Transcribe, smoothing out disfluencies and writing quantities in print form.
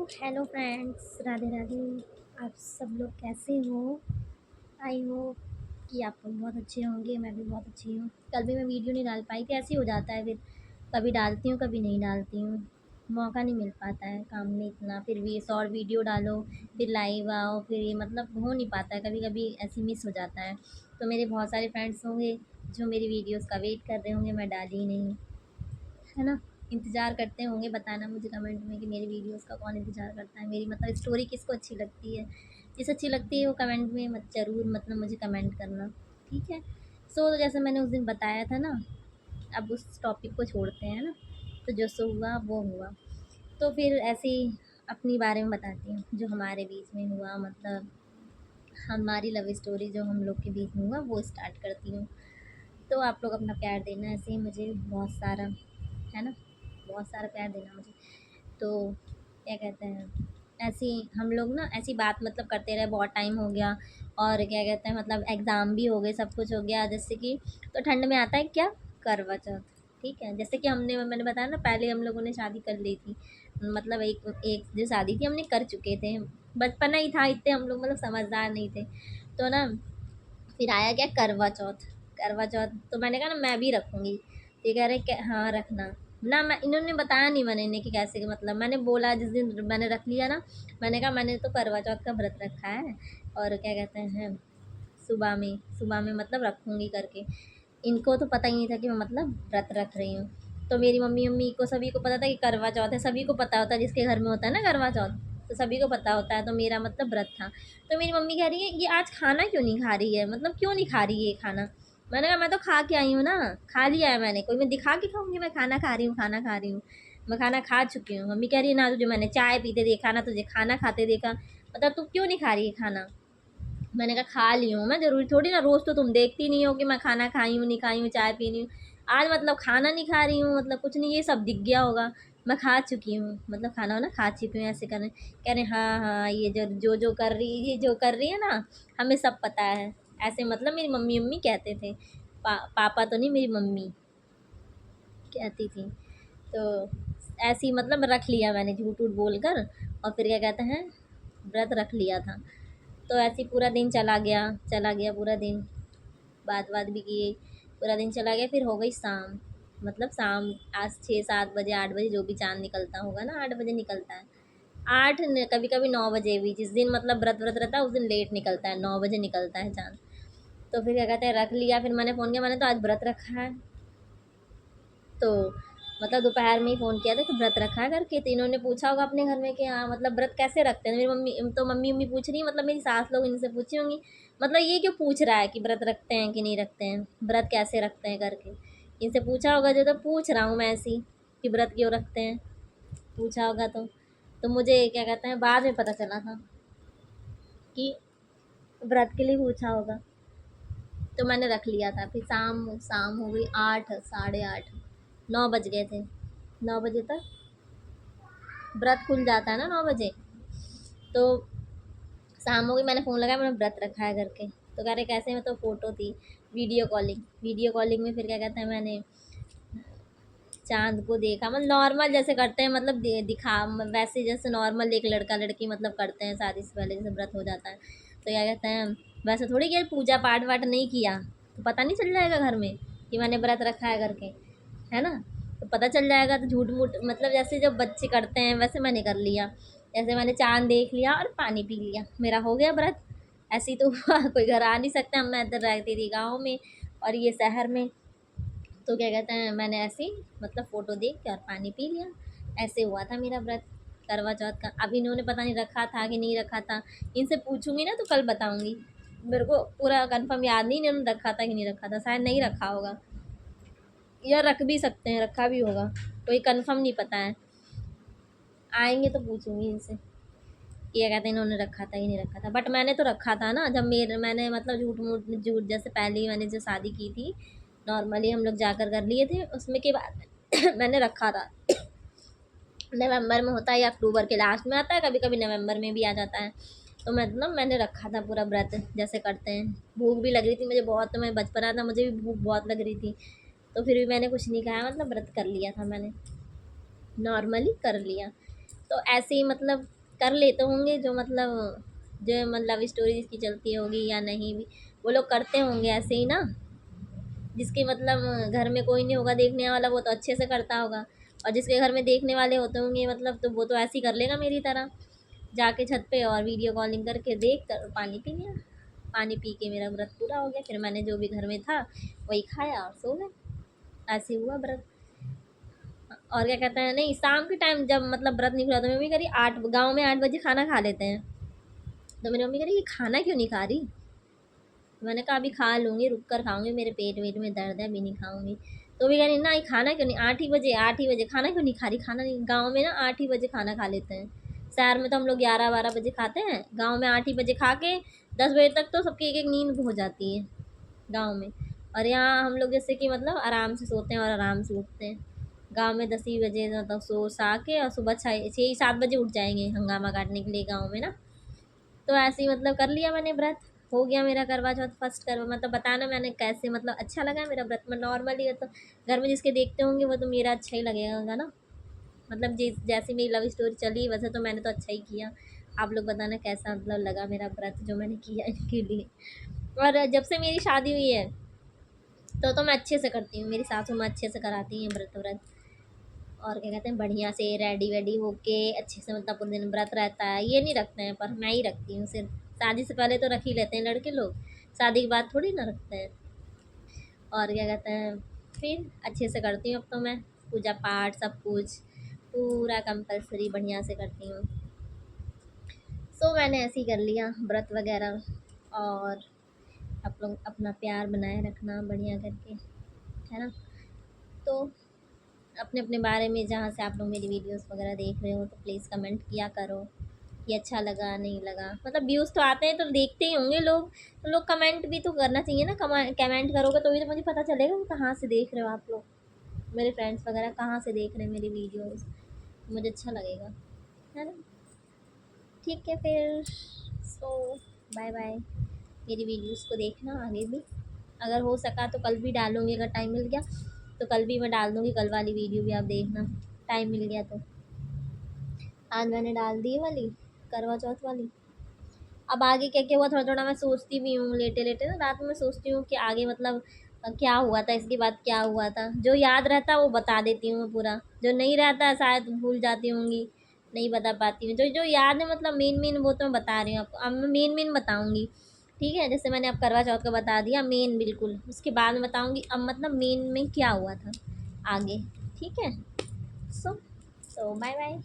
Hello friends, Radhe Radhe. आप सब लोग कैसे हो? आई होप कि आप लोग बहुत अच्छे होंगे। मैं भी बहुत अच्छी हूँ। कल भी मैं वीडियो नहीं डाल पाई थी, ऐसे ही हो जाता है फिर। कभी डालती हूँ, कभी नहीं डालती हूँ। मौका नहीं मिल पाता है काम में इतना, फिर भी शॉर्ट वीडियो डालो, फिर लाइव आओ, फिर ये मतलब हो नहीं पाता है। कभी कभी ऐसे मिस हो जाता है। तो मेरे बहुत सारे फ्रेंड्स होंगे जो मेरी वीडियोज़ का वेट कर रहे होंगे, मैं डाली ही नहीं, है ना। इंतज़ार करते होंगे, बताना मुझे कमेंट में कि मेरी वीडियोस का कौन इंतज़ार करता है, मेरी मतलब स्टोरी किसको अच्छी लगती है। जिसे अच्छी लगती है वो कमेंट में मत ज़रूर मतलब मुझे कमेंट करना, ठीक है। तो जैसे मैंने उस दिन बताया था ना, अब उस टॉपिक को छोड़ते हैं ना। तो जो सो हुआ वो हुआ। तो फिर ऐसे ही अपनी बारे में बताती हूँ जो हमारे बीच में हुआ, मतलब हमारी लव स्टोरी जो हम लोग के बीच में हुआ वो स्टार्ट करती हूँ। तो आप लोग अपना प्यार देना ऐसे ही मुझे बहुत सारा, है ना। बहुत सारा प्यार देना मुझे। तो क्या कहते हैं, ऐसी हम लोग ना ऐसी बात मतलब करते रहे, बहुत टाइम हो गया। और क्या कहते हैं, मतलब एग्ज़ाम भी हो गए, सब कुछ हो गया। जैसे कि तो ठंड में आता है क्या, करवा चौथ। ठीक है, जैसे कि मैंने बताया ना, पहले हम लोगों ने शादी कर ली थी। मतलब एक एक जो शादी थी हमने कर चुके थे। बचपना ही था, इतने हम लोग मतलब समझदार नहीं थे। तो ना फिर आया क्या, करवा चौथ। करवा चौथ तो मैंने कहा ना मैं भी रखूँगी। तो ये कह रहे क्या, हाँ रखना ना। मैं इन्होंने बताया नहीं मैंने कि कैसे कि मतलब मैंने बोला जिस दिन मैंने रख लिया ना, मैंने कहा मैंने तो करवा चौथ का व्रत रखा है। और क्या कहते हैं, सुबह में मतलब रखूँगी करके। इनको तो पता ही नहीं था कि मैं मतलब व्रत रख रही हूँ। तो मेरी मम्मी मम्मी को सभी को पता था कि करवा चौथ है, सभी को पता होता है जिसके घर में होता है ना करवा चौथ। तो सभी को पता होता है, तो मेरा मतलब व्रत था। तो मेरी मम्मी कह रही है ये आज खाना क्यों नहीं खा रही है, मतलब क्यों नहीं खा रही है ये खाना। मैंने कहा मैं तो खा के आई हूँ ना, खा लिया है मैंने, कोई मैं दिखा के खाऊंगी मैं खाना खा रही हूँ, खाना खा रही हूँ। मैं खाना खा चुकी हूँ। मम्मी कह रही है ना तुझे मैंने चाय पीते देखा, ना तुझे खाना खाते देखा, मतलब तू क्यों नहीं खा रही है खाना। मैंने कहा खा ली हूँ मैं, ज़रूरी थोड़ी ना रोज़ तो तुम देखती नहीं हो कि मैं खाना खाई हूँ नहीं खाई हूँ, चाय पी रही हूँ। आज मतलब खाना नहीं खा रही हूँ, मतलब कुछ नहीं, ये सब दिख गया होगा। मैं खा चुकी हूँ, मतलब खाना वाना खा चुकी हूँ। ऐसे कह रहे हाँ हाँ, ये जो कर रही है, ये जो कर रही है ना, हमें सब पता है। ऐसे मतलब मेरी मम्मी मम्मी कहते थे। पापा तो नहीं, मेरी मम्मी कहती थी। तो ऐसे ही मतलब रख लिया मैंने झूठ वूठ बोल कर। और फिर क्या कहते हैं, व्रत रख लिया था। तो ऐसे ही पूरा दिन चला गया पूरा दिन। बात भी किए, पूरा दिन चला गया। फिर हो गई शाम, मतलब शाम आज 6 7 बजे 8 बजे जो भी चाँद निकलता होगा ना, 8 बजे निकलता है। कभी कभी 9 बजे भी, जिस दिन मतलब व्रत व्रत रहता है उस दिन लेट निकलता है, 9 बजे निकलता है चाँद। तो फिर क्या कहते हैं, रख लिया। फिर मैंने फ़ोन किया, मैंने तो आज व्रत रखा है। तो मतलब दोपहर में ही फ़ोन किया था कि व्रत रखा है करके। तो इन्होंने पूछा होगा अपने घर में कि हाँ मतलब व्रत कैसे रखते हैं। मेरी मम्मी पूछ रही है, मतलब मेरी सास लोग इनसे पूछी होंगी, मतलब ये क्यों पूछ रहा है कि व्रत रखते हैं कि नहीं रखते हैं, व्रत कैसे रखते हैं करके। इनसे पूछा होगा जो, तो पूछ रहा हूँ मैं ऐसे ही कि व्रत क्यों रखते हैं, पूछा होगा तो मुझे क्या कहते हैं बाद में पता चला था कि व्रत के लिए पूछा होगा। तो मैंने रख लिया था। फिर शाम शाम हो गई 8 8:30, 9 बज गए थे। 9 बजे तक व्रत खुल जाता है ना, 9 बजे। तो शाम हो गई, मैंने फ़ोन लगाया, मैंने व्रत रखा है करके। तो कह रहे कैसे में, तो फ़ोटो थी, वीडियो कॉलिंग में। फिर क्या कहते हैं, मैंने चाँद को देखा, मतलब नॉर्मल जैसे करते हैं, मतलब दिखा वैसे जैसे नॉर्मल एक लड़का लड़की मतलब करते हैं शादी से पहले जैसे व्रत हो जाता है। तो क्या कहते हैं, वैसे थोड़ी कि पूजा पाठ वाठ नहीं किया तो पता नहीं चल जाएगा घर में कि मैंने व्रत रखा है करके, है ना। तो पता चल जाएगा। तो झूठ मूठ मतलब जैसे जब बच्चे करते हैं वैसे मैंने कर लिया। जैसे मैंने चाँद देख लिया और पानी पी लिया, मेरा हो गया व्रत। ऐसे ही तो हुआ, कोई घर आ नहीं सकता। मैं इधर रहती थी गाँव में और ये शहर में। तो क्या कहते हैं, मैंने ऐसे ही मतलब फ़ोटो देख के और पानी पी लिया। ऐसे हुआ था मेरा व्रत करवा चौथ का। अब इन्होंने पता नहीं रखा था कि नहीं रखा था, इनसे पूछूंगी ना तो कल बताऊंगी। मेरे को पूरा कंफर्म याद नहीं इन्होंने रखा था कि नहीं रखा था, शायद नहीं रखा होगा या रख भी सकते हैं, रखा भी होगा, कोई कंफर्म नहीं पता है। आएंगे तो पूछूंगी इनसे कि क्या कहते हैं इन्होंने रखा था कि नहीं रखा था। बट मैंने तो रखा था ना, जब मैंने मतलब झूठ जैसे पहले ही मैंने जो शादी की थी, नॉर्मली हम लोग जाकर कर लिए थे, उसमें के बाद मैंने रखा था। नवंबर में होता है या अक्टूबर के लास्ट में आता है, कभी कभी नवंबर में भी आ जाता है। तो मतलब मैंने रखा था पूरा व्रत जैसे करते हैं। भूख भी लग रही थी मुझे बहुत, तो मैं बचपना था, मुझे भी भूख बहुत लग रही थी। तो फिर भी मैंने कुछ नहीं खाया, मतलब व्रत कर लिया था मैंने, नॉर्मली कर लिया। तो ऐसे ही मतलब कर लेते होंगे, जो लव स्टोरी जिसकी चलती होगी या नहीं भी, वो लोग करते होंगे ऐसे ही ना। जिसके घर में कोई नहीं होगा देखने वाला, वो तो अच्छे से करता होगा। और जिसके घर में देखने वाले होते होंगे तो वो तो ऐसे ही कर लेगा मेरी तरह, जाके छत पे और वीडियो कॉलिंग करके देख कर पानी पी लिया। पानी पी के मेरा व्रत पूरा हो गया। फिर मैंने जो भी घर में था वही खाया और सो गए। ऐसे हुआ व्रत। और क्या कहते हैं, नहीं शाम के टाइम जब व्रत निकला तो मम्मी करी 8, गाँव में 8 बजे खाना खा लेते हैं। तो मेरी मम्मी करी ये खाना क्यों नहीं खा रही। तो मैंने कहा अभी खा लूँगी, रुक कर खाऊंगी, मेरे पेट वेट में दर्द है, अभी नहीं खाऊंगी। तो भी कह रही ना ये खाना क्यों नहीं, 8 ही बजे खाना क्यों नहीं खा रही। खाना नहीं, गाँव में ना 8 ही बजे खाना खा लेते हैं। शहर में तो हम लोग 11-12 बजे खाते हैं, गाँव में 8 ही बजे खा के 10 बजे तक तो सबकी एक एक नींद हो जाती है गाँव में। और यहाँ हम लोग जैसे कि आराम से सोते हैं और आराम से उठते हैं। गाँव में 10 ही बजे सो सा के और सुबह 6-7 बजे उठ जाएंगे हंगामा काटने के लिए गाँव में ना। तो ऐसे ही कर लिया मैंने व्रत। हो गया मेरा करवा चौथ फर्स्ट करवा। बताना मैंने कैसे अच्छा लगा मेरा व्रत। नॉर्मली तो घर में जिसके देखते होंगे वो तो मेरा अच्छा ही लगेगा ना। जैसी मेरी लव स्टोरी चली वैसे तो मैंने तो अच्छा ही किया। आप लोग बताना कैसा लगा मेरा व्रत जो मैंने किया इनके लिए। और जब से मेरी शादी हुई है तो मैं अच्छे से करती हूँ। मेरी सासू माँ अच्छे से कराती हैं व्रत। और क्या कहते हैं, बढ़िया से रेडी वेडी होके अच्छे से पूरे दिन व्रत रहता है। ये नहीं रखते हैं पर मैं ही रखती हूँ सिर्फ। शादी से पहले तो रख ही लेते हैं लड़के लोग, शादी के बाद थोड़ी ना रखते हैं। और क्या कहते हैं, फिर अच्छे से करती हूँ अब तो मैं पूजा पाठ सब कुछ पूरा कंपलसरी बढ़िया से करती हूँ। सो मैंने ऐसे ही कर लिया व्रत वगैरह। और आप लोग अपना प्यार बनाए रखना बढ़िया करके, है ना। तो अपने अपने बारे में जहाँ से आप लोग मेरी वीडियोस वगैरह देख रहे हो तो प्लीज़ कमेंट किया करो कि अच्छा लगा नहीं लगा। व्यूज़ तो आते हैं तो देखते ही होंगे लोग, तो लोग कमेंट भी तो करना चाहिए ना। कमेंट करोगे तो भी तो मुझे पता चलेगा कि कहाँ से देख रहे हो आप लोग, मेरे फ्रेंड्स वगैरह कहाँ से देख रहे हैं मेरी वीडियोस, मुझे अच्छा लगेगा, है ना। ठीक है फिर। सो बाय बाय। मेरी वीडियोस को देखना आगे भी। अगर हो सका तो कल भी डालूँगी, अगर टाइम मिल गया तो कल भी मैं डाल दूँगी। कल वाली वीडियो भी आप देखना, टाइम मिल गया तो। आज मैंने डाल दी वाली करवा चौथ वाली। अब आगे क्या क्या हुआ थोड़ा थोड़ा मैं सोचती भी हूँ, लेटे लेटे ना रात में सोचती हूँ कि आगे क्या हुआ था, इसके बाद क्या हुआ था। जो याद रहता है वो बता देती हूँ मैं पूरा, जो नहीं रहता है शायद भूल जाती होंगी, नहीं बता पाती हूँ। जो जो याद है मेन मेन वो तो मैं बता रही हूँ आपको। अब मैं मेन मेन बताऊँगी, ठीक है। जैसे मैंने अब करवा चौथ का बता दिया मेन बिल्कुल, उसके बाद में बताऊँगी अब मेन में क्या हुआ था आगे, ठीक है। सो बाय बाय।